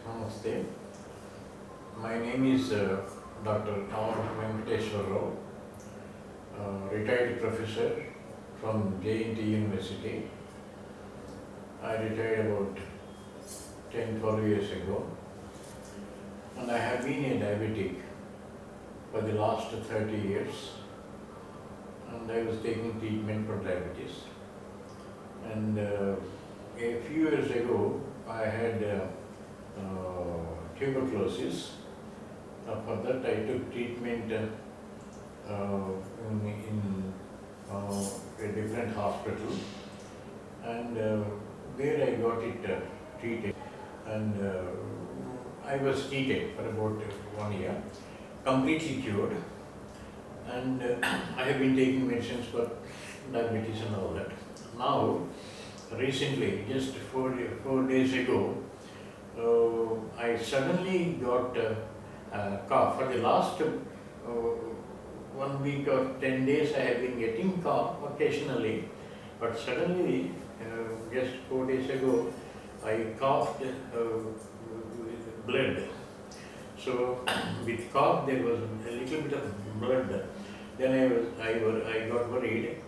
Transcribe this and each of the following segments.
Namaste. My name is Dr. R. Retired professor from J&T University. I retired about 10-12 years ago, and I have been a diabetic for the last 30 years, and I was taking treatment for diabetes. And a few years ago, I had tuberculosis. For that, I took treatment in a different hospital, and there I got it treated. And I was treated for about 1 year, completely cured. And I have been taking medicines for diabetes and all that. Now, recently, just four days ago, I suddenly got cough. For the last 1 week or 10 days, I have been getting cough occasionally, but suddenly, just 4 days ago, I coughed with blood. So, with cough, there was a little bit of blood. Then I got worried,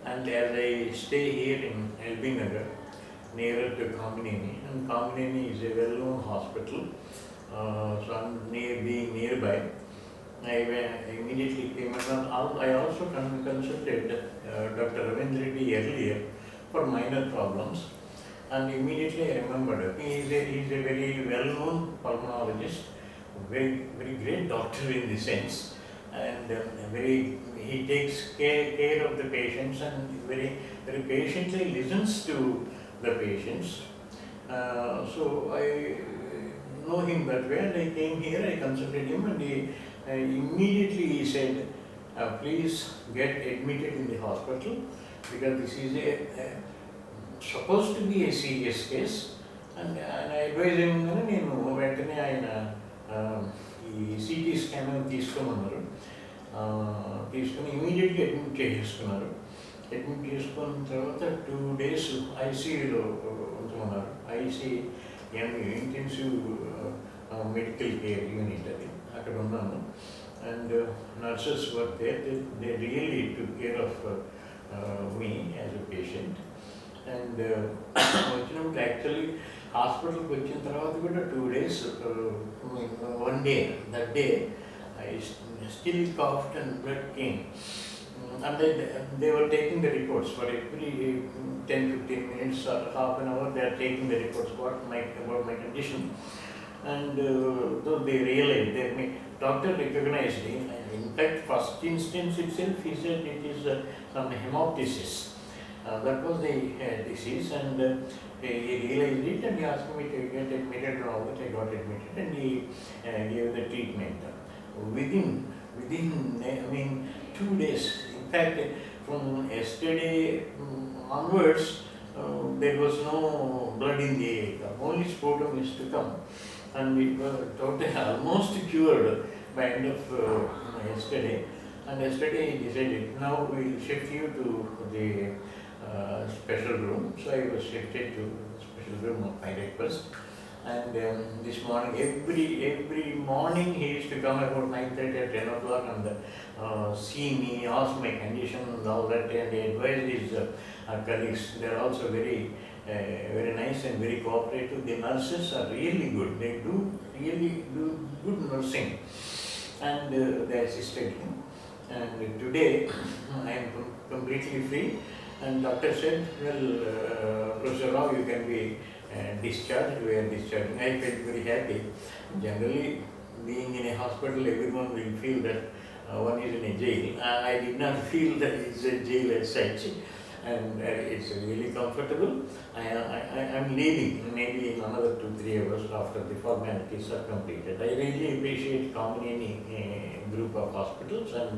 and as I stay here in M.B.B.S, nearer to Kamineni, and Kamineni is a well-known hospital, so I'm being nearby. I immediately came, and I also consulted Dr. RAVINDRA earlier for minor problems, and immediately I remembered he is a very well-known pulmonologist, very great doctor in the sense, and he takes care of the patients and very patiently listens to the patients. So I know him that way, and I came here, I consulted him, and immediately said, please get admitted in the hospital, because this is supposed to be a serious case. And I advised him, CT scan తీసుకోమన్నారు. తీసుకుని ఇమీడియట్గా admit చేసుకున్నారు. Admit చేసుకున్న తర్వాత 2 days ఐసీయూలో ఉంచమన్నారు. ICM intensive medical care unit అది, అక్కడ ఉన్నాను. And nurses were there, they really took care of me as a patient. And వచ్చినప్పుడు యాక్చువల్లీ హాస్పిటల్కి వచ్చిన తర్వాత కూడా 2 days, 1 day, that day I still coughed and blood came. And they were taking the reports for every 10-15 minutes or half an hour. They are taking the reports about my condition. And though they realized, doctor recognized it. In fact, first instance itself, he said it is some hemoptysis. That was the disease, and he realized it, and he asked me to get admitted and all that. I got admitted, and he gave the treatment. Within 2 days. In fact, from yesterday onwards, there was no blood in the air. Only sputum is to come, and we were totally almost cured by end of yesterday. And yesterday he decided, now we will shift you to the special room. So I was shifted to the special room of my request. And this morning, every morning he used to come about 9:30 or 10 o'clock and see me, ask my condition and all that, and he advised his colleagues. They are also very nice and very cooperative. The nurses are really good. They really do good nursing, and they assisted him. And today I am completely free, and doctor said, well, Professor Rao, you can be discharged. We are discharging. I felt very happy. Generally, being in a hospital, everyone will feel that one is in a jail. I did not feel that it's a jail as such, and it's really comfortable. I am leaving maybe in another 2-3 hours after the formalities are completed. I really appreciate Kamineni group of hospitals, and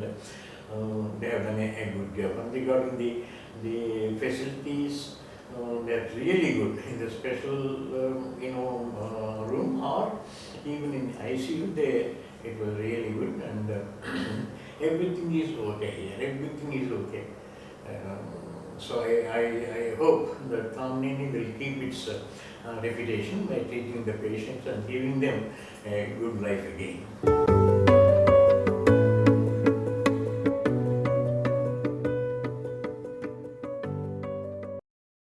they have done a good job. And regarding the facilities, they are really good in the special room, or even in ICU. It was really good, and everything is okay here. Everything is okay. So I hope that Kamineni will keep its reputation by treating the patients and giving them a good life again.